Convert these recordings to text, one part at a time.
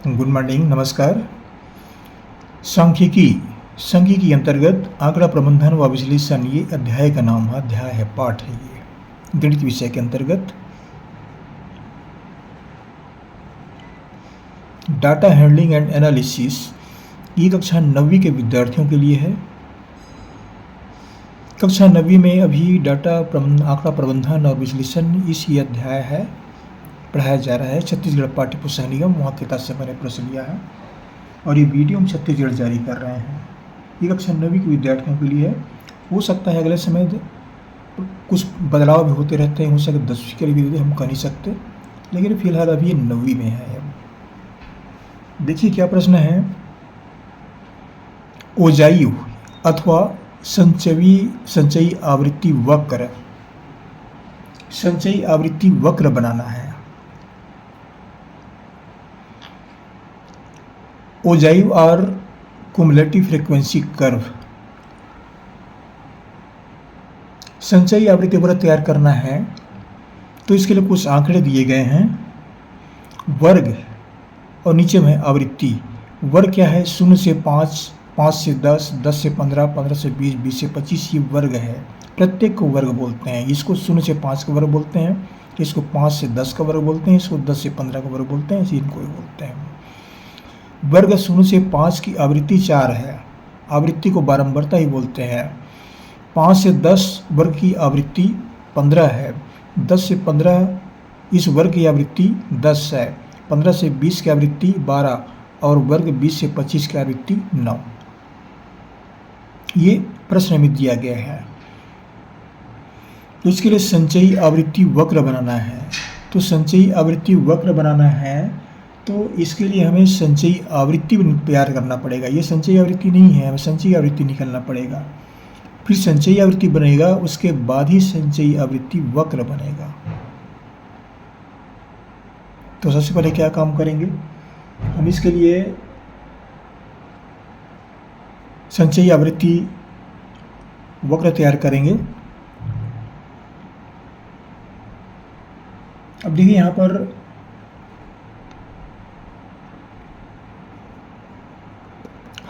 Good morning, नमस्कार। सांख्यिकी सांख्यिकी अंतर्गत आंकड़ा प्रबंधन व विश्लेषण, ये अध्याय का नाम है, अध्याय है, पाठ है ये गणित विषय के अंतर्गत। डाटा हैंडलिंग एंड एनालिसिस, ये कक्षा 9वीं के विद्यार्थियों के लिए है। कक्षा 9वीं में अभी आंकड़ा प्रबंधन और विश्लेषण इस ये अध्याय है, पढ़ाया जा रहा है। छत्तीसगढ़ पाठ्य पुस्तक निगम, वहाँ किताब से मैंने प्रश्न लिया है और ये वीडियो हम छत्तीसगढ़ जारी कर रहे हैं। ये कक्षा 9वीं के विद्यार्थियों के लिए है। हो सकता है अगले समय कुछ बदलाव भी होते रहते हैं, हो सकता है 10वीं के लिए भी हम कह नहीं सकते, लेकिन फिलहाल अभी ये 9वीं में है। अब देखिए क्या प्रश्न है। ओजायु अथवा संचयी आवृत्ति वक्र, संचयी आवृत्ति वक्र बनाना है। ओजायु और कुमुलेटिव फ्रीक्वेंसी कर्व, संचयी आवृत्ति वक्र तैयार करना है तो इसके लिए कुछ आंकड़े दिए गए हैं। वर्ग और नीचे में आवृत्ति। वर्ग क्या है? 0 से 5, 5 से 10, 10 से 15, 15 से 20, 20 से 25, ये वर्ग है। प्रत्येक को वर्ग बोलते हैं। इसको 0 से 5 का वर्ग बोलते हैं, इसको 5 से 10 का वर्ग बोलते हैं, इसको 10 से 15 का वर्ग बोलते हैं, इनको ही बोलते हैं वर्ग। 0 से 5 की आवृत्ति 4 है, आवृत्ति को बारंबारता ही बोलते हैं। 5 से 10 वर्ग की आवृत्ति 15 है, 10 से 15 इस वर्ग की आवृत्ति 10 है, 15 से 20 की आवृत्ति 12 और वर्ग 20 से 25 की आवृत्ति 9। ये प्रश्न में दिया गया है। तो इसके लिए संचयी आवृत्ति वक्र बनाना है। तो संचयी आवृत्ति वक्र बनाना है तो इसके लिए हमें संचयी आवृत्ति तैयार करना पड़ेगा। ये संचयी आवृत्ति नहीं है, हमें संचयी आवृत्ति निकालना पड़ेगा। फिर संचयी आवृत्ति बनेगा, उसके बाद ही संचयी आवृत्ति वक्र बनेगा। तो सबसे पहले क्या काम करेंगे हम, इसके लिए संचयी आवृत्ति वक्र तैयार करेंगे। अब देखिए यहाँ पर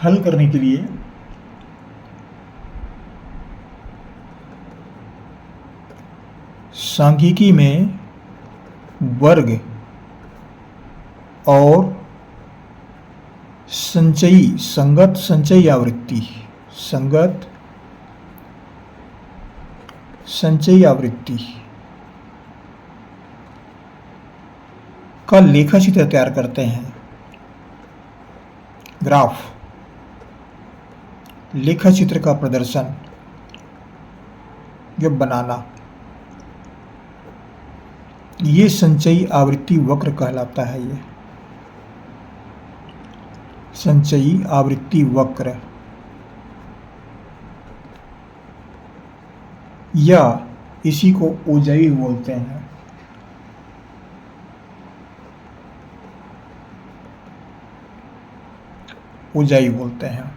हल करने के लिए सांख्यिकी में वर्ग और संगत संचयी आवृत्ति, संगत संचयी आवृत्ति का लेखा चित्र तैयार करते हैं। ग्राफ, लेखा चित्र का प्रदर्शन जो बनाना, ये संचयी आवृत्ति वक्र कहलाता है। ये संचयी आवृत्ति वक्र या इसी को ओजायु बोलते हैं। ओजायु बोलते हैं।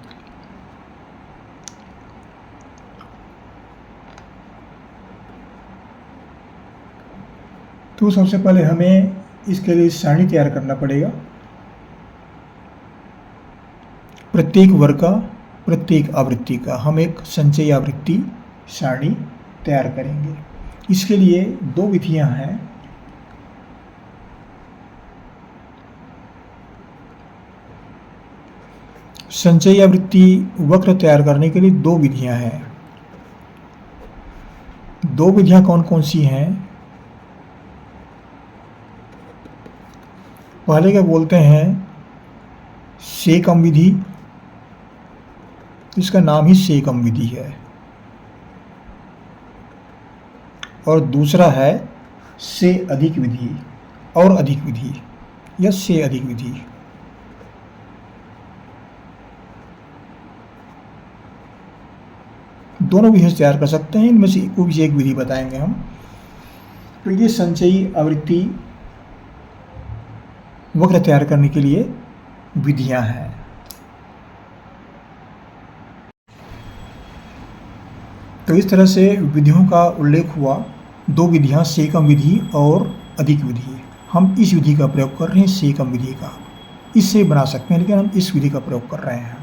तो सबसे पहले हमें इसके लिए सारणी तैयार करना पड़ेगा। प्रत्येक वर्ग का, प्रत्येक आवृत्ति का हम एक संचयी आवृत्ति सारणी तैयार करेंगे। इसके लिए 2 विधियां हैं। संचयी आवृत्ति वक्र तैयार करने के लिए 2 विधियां हैं। 2 विधियां कौन कौन सी हैं? पहले क्या बोलते हैं, सेकम विधि। इसका नाम ही सेकम विधि है। और दूसरा है से अधिक विधि और अधिक विधि या से अधिक विधि। दोनों विधि तैयार कर सकते हैं, इनमें से कोई भी एक विधि बताएंगे हम। तो ये संचयी आवृत्ति वक्र तैयार करने के लिए विधियां हैं। तो इस तरह से विधियों का उल्लेख हुआ। 2 विधियां, सेकम विधि और अधिक विधि। हम इस विधि का प्रयोग कर रहे हैं, सेकम विधि का। इससे बना सकते हैं, लेकिन हम इस विधि का प्रयोग कर रहे हैं।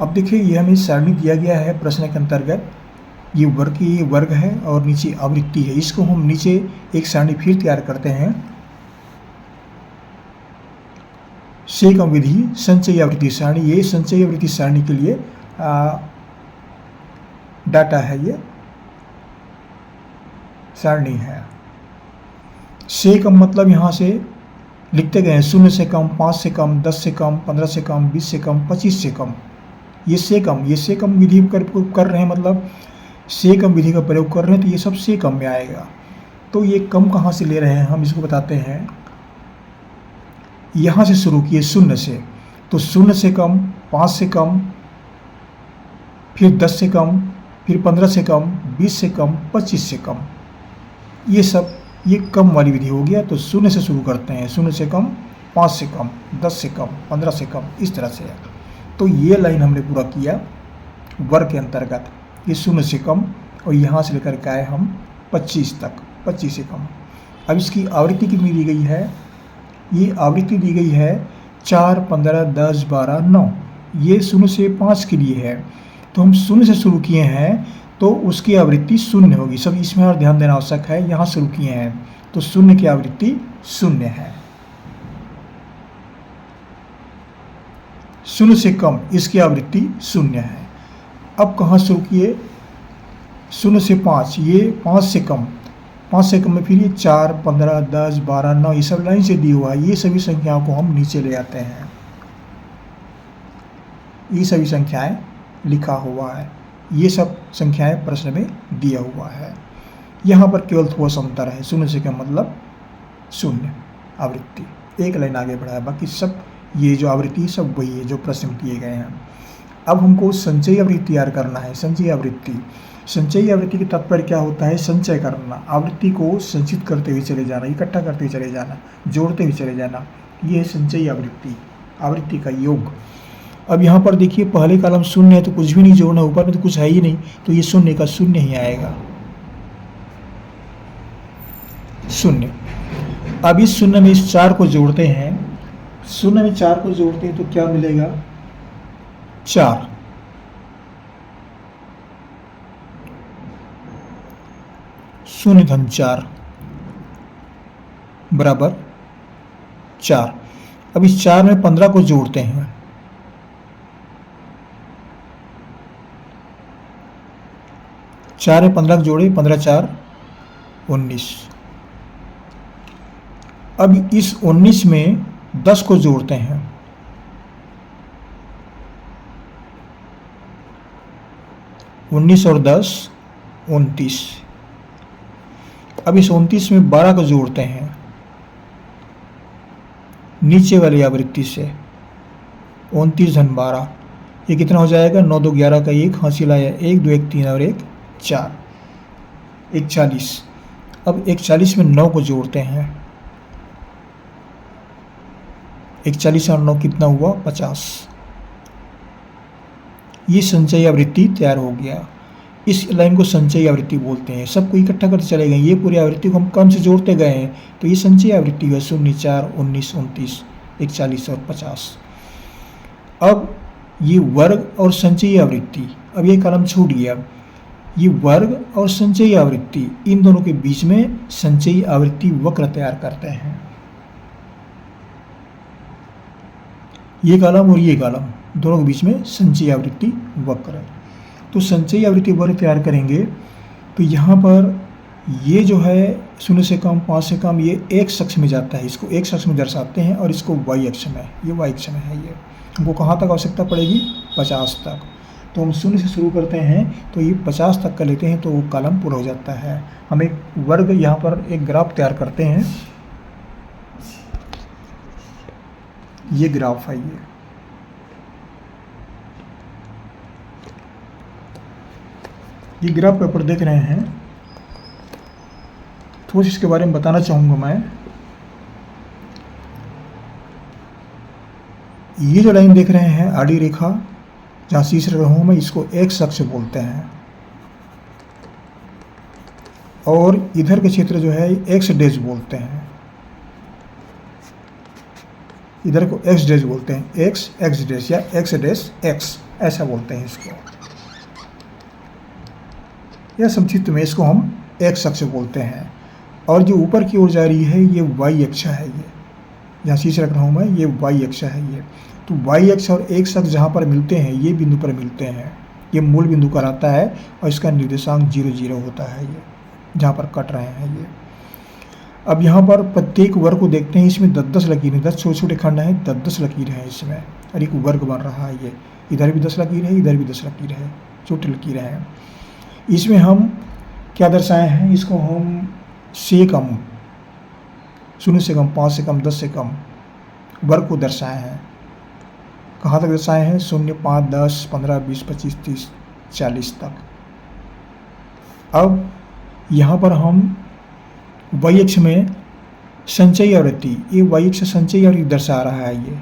अब देखिए, ये हमें सारणी दिया गया है प्रश्न के अंतर्गत। ये वर्ग है और नीचे आवृत्ति है। इसको हम नीचे एक सारणी फिर तैयार करते हैं। सेकम विधि संचयी आवृत्ति सारणी। ये संचयी आवृत्ति सारणी के लिए डाटा है, ये सारणी है। सेकम मतलब यहाँ से लिखते गए हैं 0 से कम, 5 से कम, 10 से कम, 15 से कम, 20 से कम, 25 से कम। ये सेकम विधि कर रहे हैं, मतलब सेकम विधि का प्रयोग कर रहे हैं, तो ये सब सेकम में आएगा। तो ये कम कहाँ से ले रहे हैं, हम इसको बताते हैं। यहाँ से शुरू किए 0 से, तो 0 से कम, 5 से कम, फिर 10 से कम, फिर 15 से कम, 20 से कम, 25 से कम। ये कम वाली विधि हो गया। तो 0 से शुरू करते हैं, 0 से कम, 5 से कम, 10 से कम, 15 से कम, इस तरह से है। तो ये लाइन हमने पूरा किया वर्ग के अंतर्गत। ये 0 से कम और यहाँ से लेकर के आए हम 25 तक, 25 से कम। अब इसकी आवृत्ति कितनी दी गई है, ये आवृत्ति दी गई है 4, 15, 10, 12, 9। ये 0 से 5 के लिए है। तो हम 0 से शुरू किए हैं, तो उसकी आवृत्ति 0 होगी। सब इसमें और ध्यान देना आवश्यक है। यहाँ शुरू किए हैं तो 0 की आवृत्ति 0 है। 0 से कम, इसकी आवृत्ति 0 है। अब कहाँ शुरू किए, 0 से 5, ये 5 से कम, 5 से कम में फिर ये 4, 15, 10, 12, 9, ये सब लाइन से दी हुआ है। ये सभी संख्याओं को हम नीचे ले आते हैं। ये सभी संख्याएं लिखा हुआ है, ये सब संख्याएं प्रश्न में दिया हुआ है। यहाँ पर केवल थोड़ा सा अंतर है, 0 से कम मतलब 0 आवृत्ति, एक लाइन आगे बढ़ा है। बाकी सब ये जो आवृत्ति सब वही है जो प्रश्न में दिए गए हैं। अब हमको संचयी आवृत्ति तैयार करना है। संचयी आवृत्ति के तात्पर्य क्या होता है, संचय करना, आवृत्ति को संचित करते हुए चले जाना, इकट्ठा करते हुए चले जाना, जोड़ते हुए चले जाना, ये है संचयी आवृत्ति का योग। अब यहाँ पर देखिए, पहले कॉलम 0 है तो कुछ भी नहीं जोड़ना, ऊपर में तो कुछ है ही नहीं, तो ये 0 का 0 ही आएगा, 0। अब इस 0 में इस 4 को जोड़ते हैं, 0 में 4 को जोड़ते हैं तो क्या मिलेगा, 4। शून्य धन 4 बराबर 4। अब इस 4 में 15 को जोड़ते हैं, 4 में 15 जोड़े, 15 4 19। अब इस 19 में 10 को जोड़ते हैं, 19 और 10 29। अब इस 29 में 12 को जोड़ते हैं नीचे वाली आवृत्ति से, 29 धन 12, ये कितना हो जाएगा, 9 2 11 का 1, हासिल आया 1 2 1 3 और 1 4, 41। अब 41 में 9 को जोड़ते हैं, 41 और 9 कितना हुआ, 50। ये संचयी आवृत्ति तैयार हो गया। इस लाइन को संचयी आवृत्ति बोलते हैं। सबको इकट्ठा करते चले गए, ये पूरी आवृत्ति को हम कम से जोड़ते गए हैं, तो ये संचयी आवृत्ति है, 0 4 19 29 41 और 50। अब ये वर्ग और संचयी आवृत्ति, अब ये कॉलम छूट गया। ये वर्ग और संचयी आवृत्ति, इन दोनों के बीच में संचयी आवृत्ति वक्र तैयार करते हैं। ये कॉलम और ये कॉलम दोनों के बीच में संचयी आवृत्ति वक्र है। तो संचयी आवृत्ति वक्र तैयार करेंगे तो यहाँ पर ये जो है 0 से कम 5 से कम, ये x अक्ष में जाता है, इसको x अक्ष में दर्शाते हैं, और इसको y अक्ष में, ये y अक्ष में है। ये हमको कहाँ तक आवश्यकता पड़ेगी, 50 तक। तो हम 0 से शुरू करते हैं तो ये 50 तक का लेते हैं तो वो कॉलम पूरा हो जाता है। हम एक वर्ग यहाँ पर एक ग्राफ तैयार करते हैं, ये ग्राफ है। ये ग्राफ पेपर देख रहे हैं, थोड़ा सा इसके बारे में बताना चाहूँगा मैं। ये जो लाइन देख रहे हैं आड़ी रेखा, जहाँ शीर्ष रहा हूँ मैं, इसको x अक्ष बोलते हैं, और इधर के क्षेत्र जो है x डैश बोलते हैं। इधर को एक्स डैश बोलते हैं, एक्स एक्स डैश या एक्स डैश एक्स ऐसा बोलते हैं इसको, या संक्षिप्त में इसको हम एक्स अक्ष बोलते हैं। और जो ऊपर की ओर जा रही है ये वाई अक्ष है, ये यहाँ शीर्ष रख रहा हूँ मैं, ये वाई अक्ष है ये। तो वाई अक्ष और एक्स अक्ष जहाँ पर मिलते हैं ये बिंदु पर मिलते हैं, ये मूल बिंदु कहलाता है और इसका निर्देशांक 0 0 होता है, ये जहाँ पर कट रहे हैं ये। अब यहाँ पर प्रत्येक वर्ग को देखते हैं, इसमें 10-10 लकीरें, 10 छोटे छोटे खंड हैं, 10-10 लकीरें हैं इसमें, और एक वर्ग बन रहा है ये। इधर भी 10 लकीर है, इधर भी 10 लकीर है, छोटी लकीरें हैं। इसमें हम क्या दर्शाए हैं, इसको हम से कम, 0 से कम, 5 से कम, 10 से कम वर्ग को दर्शाए हैं। कहाँ तक दर्शाए हैं? 0, 5, 10, 15, 20, 25, 30, 40 तक। अब यहाँ पर हम वाई अक्ष में संचयी आवृत्ति, ये वाई अक्ष संचयी आवृत्ति दर्शा रहा है,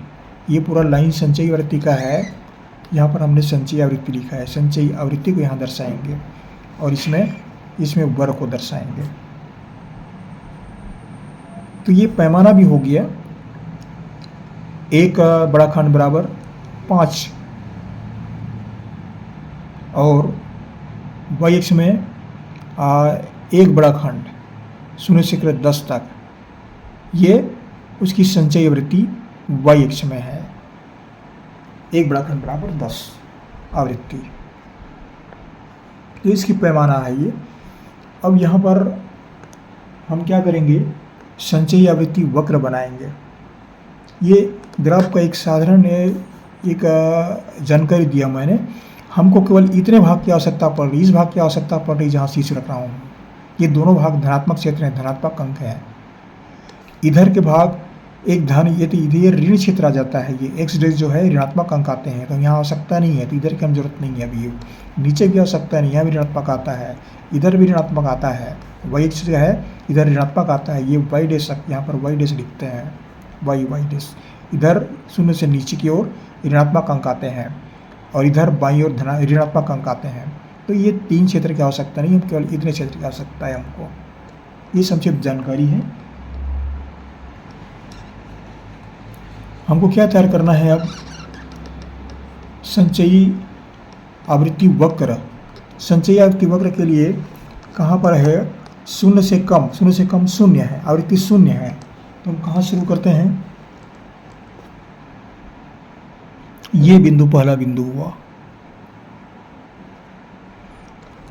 ये पूरा लाइन संचयी आवृत्ति का है। यहाँ पर हमने संचयी आवृत्ति लिखा है, संचयी आवृत्ति को यहाँ दर्शाएंगे और इसमें वर्ग को दर्शाएंगे। तो ये पैमाना भी हो गया, एक बड़ा खंड बराबर 5 और वाई अक्ष में एक बड़ा खंड 0 से 10 तक, ये उसकी संचयी आवृत्ति वाई अक्ष में है, एक बड़ा खंड बराबर 10 आवृत्ति, तो इसकी पैमाना है ये। अब यहाँ पर हम क्या करेंगे, संचयी आवृत्ति वक्र बनाएंगे। ये ग्राफ का एक साधारण एक जानकारी दिया मैंने, हमको केवल इतने भाग की आवश्यकता पड़ रही, इस भाग की आवश्यकता पड़ रही जहाँ शीर्ष रख रहा हूँ। ये दोनों भाग धनात्मक क्षेत्र हैं, धनात्मक अंक हैं। इधर के भाग एक धन, ये तो इधर ऋण क्षेत्र आ जाता है, ये एक्स डैश जो है ऋणात्मक अंक आते हैं, तो यहाँ आवश्यकता नहीं है, तो इधर की हम जरूरत नहीं है अभी। नीचे भी आवश्यकता नहीं, यहाँ भी ऋणात्मक आता है, इधर भी ऋणात्मक आता है, वाई अक्ष जो है इधर ऋणात्मक आता है, ये वाई डैश, यहाँ पर वाई डैश लिखते हैं, वाई डैश। इधर 0 से नीचे की ओर ऋणात्मक अंक आते हैं और इधर बाईं ओर ऋणात्मक अंक आते हैं। तो ये 3 क्षेत्र की आवश्यकता नहीं, हम केवल इतने क्षेत्र की आवश्यकता है हमको। ये संक्षिप्त जानकारी है। हमको क्या तैयार करना है अब, संचयी आवृत्ति वक्र। संचयी आवृत्ति वक्र के लिए कहाँ पर है, 0 से कम, 0 से कम 0 है, आवृत्ति 0 है, तो हम कहाँ शुरू करते हैं, ये बिंदु पहला बिंदु हुआ।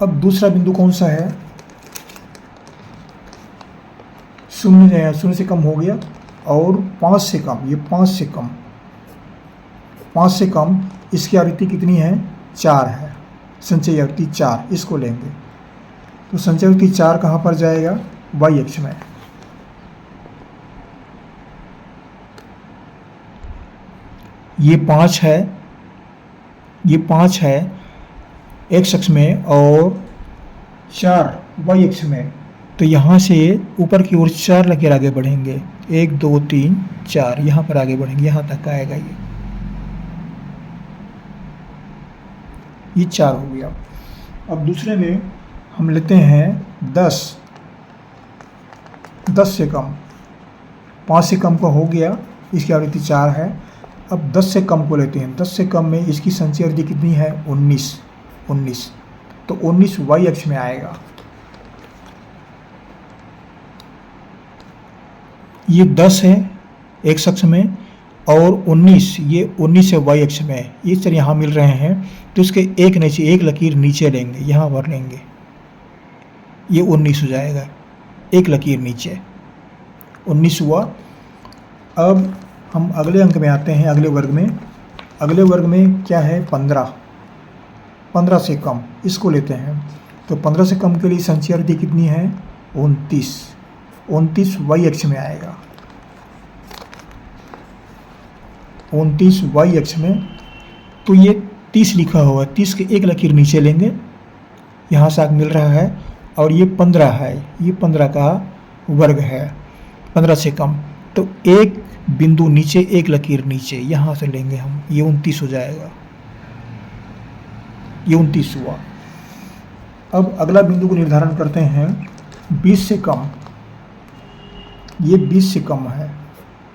अब दूसरा बिंदु कौन सा है, 0 से कम हो गया और 5 से कम, ये 5 से कम, 5 से कम, इसकी आवृत्ति कितनी है, 4 है, संचयी आवृत्ति 4, इसको लेंगे। तो संचयी आवृत्ति 4 कहाँ पर जाएगा, वाई अक्ष में। ये 5 है, ये 5 है एक्स अक्ष में और 4 वाई अक्ष में, तो यहाँ से ऊपर की ओर 4 लेकर आगे बढ़ेंगे, 1 2 3 4, यहाँ पर आगे बढ़ेंगे, यहाँ तक आएगा ये 4 हो गया। अब दूसरे में हम लेते हैं 10 से कम, 5 से कम का हो गया, इसकी आवृत्ति 4 है। अब 10 से कम को लेते हैं, 10 से कम में इसकी संचयी आवृत्ति कितनी है, 19, तो 19 वाई अक्ष में आएगा। ये 10 है एक्स अक्ष में और 19, ये 19 है वाई अक्ष में, ये चर यहाँ मिल रहे हैं, तो इसके एक नीचे, एक लकीर नीचे लेंगे, यहाँ पर लेंगे, ये 19 हो जाएगा, एक लकीर नीचे, 19 हुआ। अब हम अगले अंक में आते हैं, अगले वर्ग में। अगले वर्ग में क्या है, 15 से कम, इसको लेते हैं। तो 15 से कम के लिए संचयी आवृत्ति कितनी है, 29 वाई अक्ष में आएगा, 29 वाई अक्ष में। तो ये 30 लिखा हुआ है, 30 के एक लकीर नीचे लेंगे, यहाँ से आगे मिल रहा है, और ये 15 है, ये 15 का वर्ग है, 15 से कम, तो एक बिंदु नीचे, एक लकीर नीचे, यहाँ से लेंगे हम, ये 29 हो जाएगा, ये 29 हुआ। अब अगला बिंदु को निर्धारण करते हैं, 20 से कम, ये 20 से कम है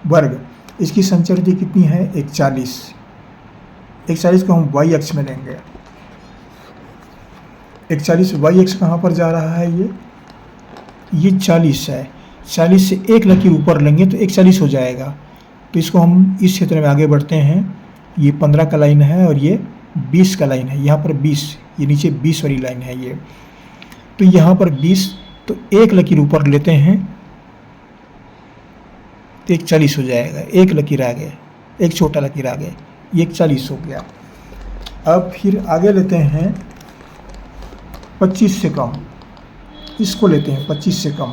वर्ग, इसकी संचय अवधि कितनी है? 41। 41 को हम वाई अक्ष में लेंगे। 41 वाई अक्ष कहाँ पर जा रहा है? ये 40 है। 40 से एक लकीर ऊपर लेंगे तो 41 हो जाएगा। तो इसको हम इस क्षेत्र में आगे बढ़ते हैं। ये 15 का लाइन है और ये 20 का लाइन है। यहाँ पर 20, ये नीचे 20 वाली लाइन है ये। तो यहाँ पर 20, तो एक लकीर ऊपर लेते हैं तो 41 हो जाएगा। एक लकीर आगे, एक छोटा लकीर आगे, ये 41 हो गया। अब फिर आगे लेते हैं 25 से कम, इसको लेते हैं 25 से कम।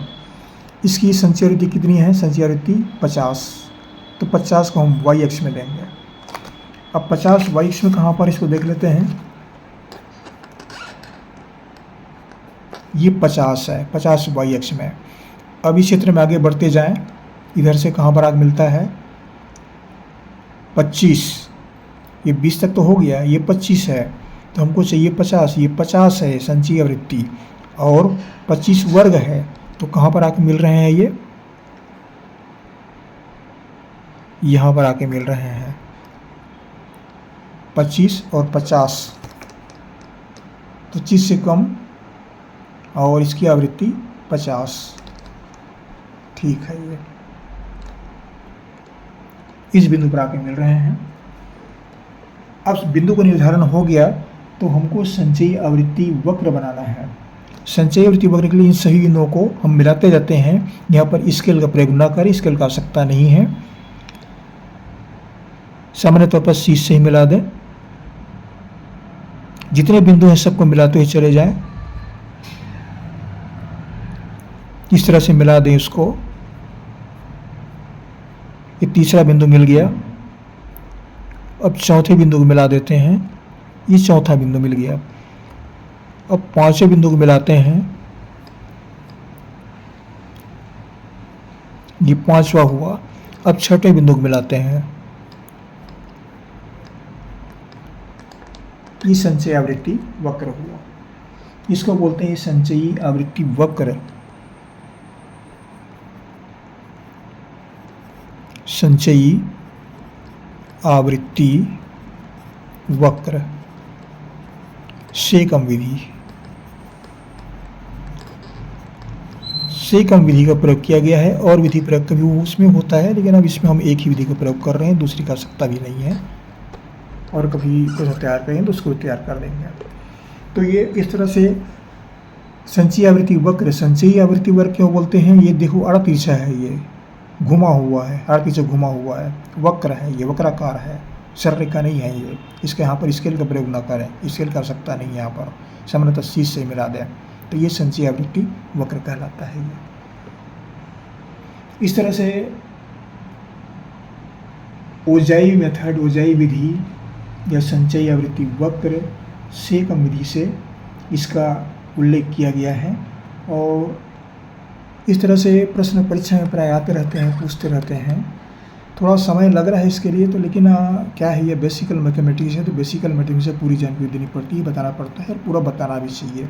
इसकी संचय अवधि कितनी है? संचय अवधि 50। तो 50 को हम वाई अक्ष में लेंगे। अब 50 वाई अक्ष में कहाँ पर, इसको देख लेते हैं। ये 50 है, 50 वाई अक्ष में। अब इस क्षेत्र में आगे बढ़ते जाएं। इधर से कहाँ पर आगे मिलता है? 25। ये 20 तक तो हो गया, ये 25 है, तो हमको चाहिए 50। ये 50 है संचयी आवृत्ति और 25 वर्ग है, तो कहाँ पर आके मिल रहे हैं? ये यहाँ पर आके मिल रहे हैं 25 और 50, 25 से कम और इसकी आवृत्ति 50। ठीक है, ये इस बिंदु पर आके मिल रहे हैं। अब बिंदु का निर्धारण हो गया तो हमको संचयी आवृत्ति वक्र बनाना है। संचयी आवृत्ति वक्र के लिए इन सभी बिंदुओं को हम मिलाते जाते हैं। यहाँ पर स्केल का प्रयोग न करें, स्केल का आवश्यकता नहीं है। सामान्य तौर पर शीर्ष से ही मिला दें। जितने बिंदु हैं सबको मिलाते हुए चले जाएं। इस तरह से मिला दें इसको। ये तीसरा बिंदु मिल गया। अब चौथे बिंदु को मिला देते हैं। ये चौथा बिंदु मिल गया। अब पांचवें बिंदु को मिलाते हैं। ये पांचवा हुआ। अब छठवें बिंदु को मिलाते हैं। ये संचयी आवृत्ति वक्र हुआ। इसको बोलते हैं संचयी आवृत्ति वक्र। संचयी आवृत्ति वक्र सेकम विधि। सेकम विधि का प्रयोग किया गया है। और विधि प्रयोग कभी उसमें होता है, लेकिन अब इसमें हम एक ही विधि का प्रयोग कर रहे हैं, दूसरी का आवश्यकता भी नहीं है। और कभी कुछ तैयार करेंगे तो उसको भी तैयार कर देंगे। तो ये इस तरह से संचयी आवृत्ति वक्र। संचयी आवृत्ति वक्र क्यों बोलते हैं? ये देखो आड़ा तिरछा है, ये घुमा हुआ है, आड़ा तिरछा घुमा हुआ है, वक्र है, ये वक्राकार है, सरल रेखा नहीं है ये। इसके यहाँ पर स्केल का प्रयोग न करें, स्केल का आवश्यकता नहीं है। यहाँ पर सामान्यतः शीर्ष से मिला दें, तो ये संचयी आवृत्ति वक्र कहलाता है। ये इस तरह से ओजाई मेथड, ओजाई विधि या संचयी आवृत्ति वक्र सेकम विधि से इसका उल्लेख किया गया है। और इस तरह से प्रश्न परीक्षा में प्राय आते रहते हैं, पूछते रहते हैं। थोड़ा समय लग रहा है इसके लिए तो, लेकिन क्या है, ये बेसिकल मैथमेटिक्स है, तो बेसिकल मैथमेटिक्स से पूरी जानकारी देनी पड़ती है, बताना पड़ता है, और पूरा बताना भी चाहिए।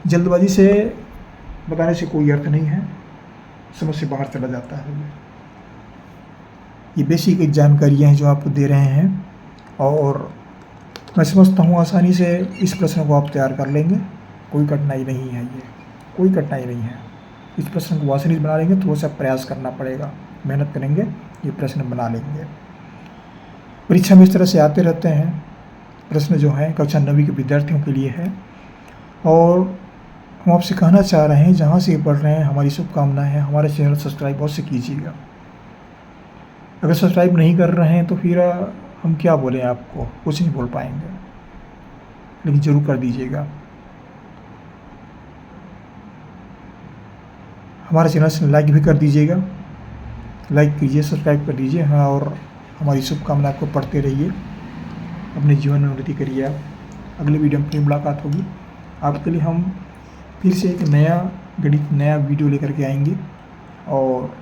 जल्दबाजी से बताने से कोई अर्थ नहीं है, समझ से बाहर चला जाता है। ये बेसिक जानकारियाँ हैं जो आपको दे रहे हैं, और मैं समझता हूँ आसानी से इस प्रश्न को आप तैयार कर लेंगे। कोई कठिनाई नहीं है, ये कोई कठिनाई नहीं है। इस प्रश्न को आसानी से बना लेंगे, थोड़ा सा प्रयास करना पड़ेगा, मेहनत करेंगे, ये प्रश्न बना लेंगे। परीक्षा में इस तरह से आते रहते हैं प्रश्न जो हैं, कक्षा 9वीं के विद्यार्थियों के लिए है। और हम आपसे कहना चाह रहे हैं, जहाँ से पढ़ रहे हैं, हमारी शुभकामनाएं हैं। हमारे चैनल सब्सक्राइब अवश्य कीजिएगा। अगर सब्सक्राइब नहीं कर रहे हैं तो फिर हम क्या बोलें आपको, कुछ नहीं बोल पाएंगे, लेकिन ज़रूर कर दीजिएगा। हमारे चैनल से लाइक भी कर दीजिएगा, लाइक कीजिए, सब्सक्राइब कर दीजिए। हाँ, और हमारी शुभकामना आपको पढ़ते रहिए, अपने जीवन में उन्नति करिए आप। अगले वीडियो में फिर मुलाकात होगी। आपके लिए हम फिर से एक नया गणित, नया वीडियो लेकर के आएंगे, और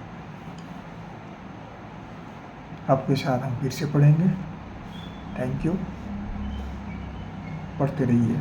आपके साथ हम फिर से पढ़ेंगे। थैंक यू, पढ़ते रहिए।